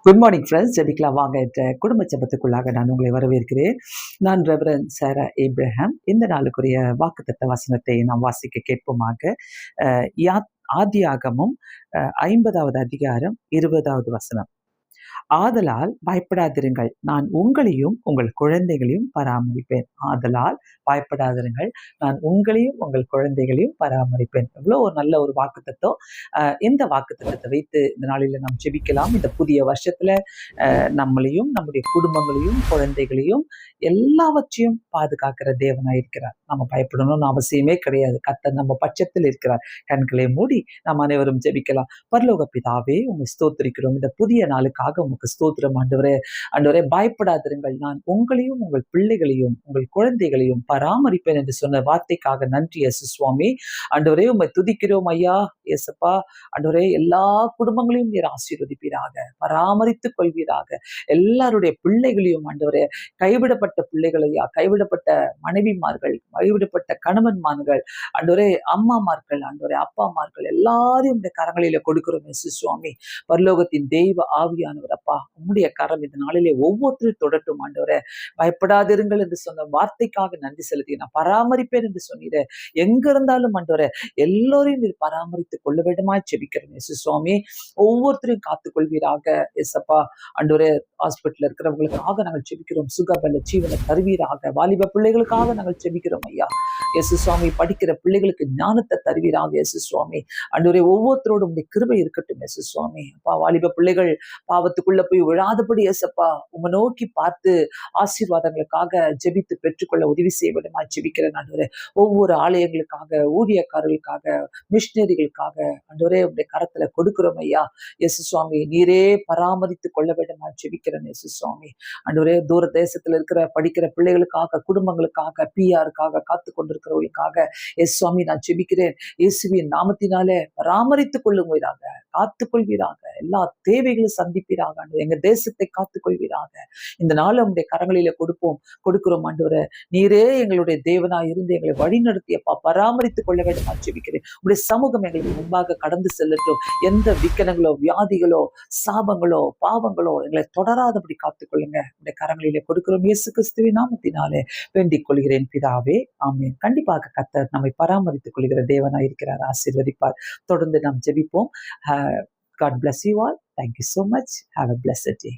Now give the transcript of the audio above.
Good morning friends. ஜெபிக்கலாம் வாங்க என்ற குடும்ப ஜெபத்துக்குள்ளாக நான் உங்களை வரவேற்கிறேன். நான் ரெவரண்ட் சாரா ஏப்ரஹாம். இந்த நாளுக்குரிய வாக்குத்தத்த வசனத்தை நாம் வாசிக்க கேட்போமாக. ஆதியாகமும் 50வது அதிகாரம் 20வது வசனம். ஆதலால் பயப்படாதிருங்கள், நான் உங்களையும் உங்கள் குழந்தைகளையும் பராமரிப்பேன். ஆதலால் பயப்படாதிருங்கள், நான் உங்களையும் உங்கள் குழந்தைகளையும் பராமரிப்பேன். எவ்வளோ ஒரு நல்ல ஒரு வாக்குத்தத்தம். இந்த வாக்குத்தத்தத்தை வைத்து இந்த நாளில் நாம் ஜெபிக்கலாம். இந்த புதிய வருஷத்துல நம்மளையும் நம்முடைய குடும்பங்களையும் குழந்தைகளையும் எல்லாவற்றையும் பாதுகாக்கிற தேவனாய் இருக்கிறார். நம்ம பயப்படணும்னு அவசியமே கிடையாது. கர்த்தர் நம்ம பட்சத்தில் இருக்கிறார். கண்களை மூடி நாம் அனைவரும் ஜெபிக்கலாம். பரலோக பிதாவே, உம்மை ஸ்தோத்திரிக்கிறோம். இந்த புதிய நாளுக்காக உமக்கு ஸ்தோத்திரம் ஆண்டவரே. ஆண்டவரே, பயப்படாதிருங்கள், நான் உங்களையும் உங்கள் பிள்ளைகளையும் உங்கள் குழந்தைகளையும் பராமரிப்பேன் என்று சொன்ன வார்த்தைக்காக நன்றி இயேசு சுவாமி. ஆண்டவரே, உம்மை துதிக்கிறோம் ஐயா. இயேசப்பா, ஆண்டவரே, எல்லா குடும்பங்களையும் நீர் ஆசீர்வதிப்பீராக, பராமரித்துக் கொள்வீராக. எல்லாருடைய பிள்ளைகளையும் ஆண்டவரே, கைவிடப்பட்ட பிள்ளைகளையா, கைவிடப்பட்ட மனைவிமார்கள், கைவிடப்பட்ட கணவன்மார்கள், ஆண்டவரே, அம்மாமார்கள், ஆண்டவரே, அப்பாமார்கள் எல்லாரையும் இந்த கரங்களில கொடுக்கிறோம் இயேசு சுவாமி. பரலோகத்தின் தெய்வ ஆவியானவர் அப்பா, உம்முடைய கரம் இந்த நாளிலே ஒவ்வொருத்தரும் தொடட்டும் ஆண்டவரே. பயப்படாதிருங்கள் என்று சொன்ன வார்த்தைக்காக நன்றி செலுத்தி நான் பராமரிப்பேன் என்று சொன்னீரே. எங்க இருந்தாலும் ஆண்டவரே, எல்லோரையும் நீர் பராமரித்துக் கொள்ள வேண்டுமா ஜெபிக்கிறேன் இயேசு சுவாமி. ஒவ்வொருத்தரையும் காத்துக் கொள்வீராக இயேசப்பா. ஆண்டவரே, ஹாஸ்பிட்டல் இருக்கிறவங்களுக்காக நாங்கள் ஜெபிக்கிறோம். சுகபல ஜீவனை தருவீராக. வாலிப பிள்ளைகளுக்காக நாங்கள் ஜெபிக்கிறோம் ஐயா. இயேசு சுவாமி, படிக்கிற பிள்ளைகளுக்கு ஞானத்தை தருவீராக இயேசு சுவாமி. ஆண்டவரே, ஒவ்வொருத்தரோடும் உடைய கிருபை இருக்கட்டும் இயேசு சுவாமி. அப்பா, வாலிப பிள்ளைகள் பாவத்துக்குள்ள போய் விழாதபடி இயேசப்பா உம்மை நோக்கி பார்த்து ஆசீர்வாதங்களுக்காக ஜெபித்து பெற்றுக்கொள்ள உதவி செய்ய வேண்டுமா ஜெபிக்கிறேன் ஆண்டவரே. ஒவ்வொரு ஆலயங்களுக்காக, ஊழியக்காரர்களுக்காக, மிஷினரிகளுக்காக ஆண்டவரே உடைய கரத்துல கொடுக்கிறோம் ஐயா. இயேசு சுவாமி, நீரே பராமரித்துக் கொள்ள வேண்டுமா ஜெபிக்கிறேன் இயேசு சுவாமி. ஆண்டவரே, தூர தேசத்துல இருக்கிற படிக்கிற பிள்ளைகளுக்காக, குடும்பங்களுக்காக, பிஆருக்காக காத்து கொண்டிருக்கிறவர்களுக்காக இயேசு சுவாமி நான் ஜெபிக்கிறேன். இயேசுவின் நாமத்தினாலே பராமரித்துக் கொள்ளுவீராக, காத்துக் கொள்வீராக, எல்லா தேவைகளும் சந்திப்பீராக. எங்க தேசத்தை காத்துக் கொள்வீராக. இந்த நாள் நம்முடைய கரங்களில கொடுக்கிறோம் ஆண்டவரே. நீரே எங்களுடைய தேவனாய் இருந்து எங்களை வழி நடத்தியப்பா, பராமரித்துக் கொள்ள வேண்டும் ஜெபிக்கிறேன். உங்களுடைய சமூகம் எங்களுக்கு முன்பாக கடந்து செல்லட்டும். எந்த விக்கனங்களோ, வியாதிகளோ, சாபங்களோ, பாவங்களோ எங்களை தொடராதபடி காத்துக்கொள்ளுங்க. உங்களுடைய கரங்களிலே கொடுக்கிறோம் இயேசு கிறிஸ்துவின் நாமத்தினாலே வேண்டிக் கொள்கிறேன் பிதாவே, ஆமென். கண்டிப்பாக கர்த்தர் நம்மை பராமரித்துக் கொள்கிற தேவனாய் இருக்கிறார். ஆசீர்வதிப்பார். தொடர்ந்து நாம் ஜெபிப்போம். God bless you all. Thank you so much. Have a blessed day.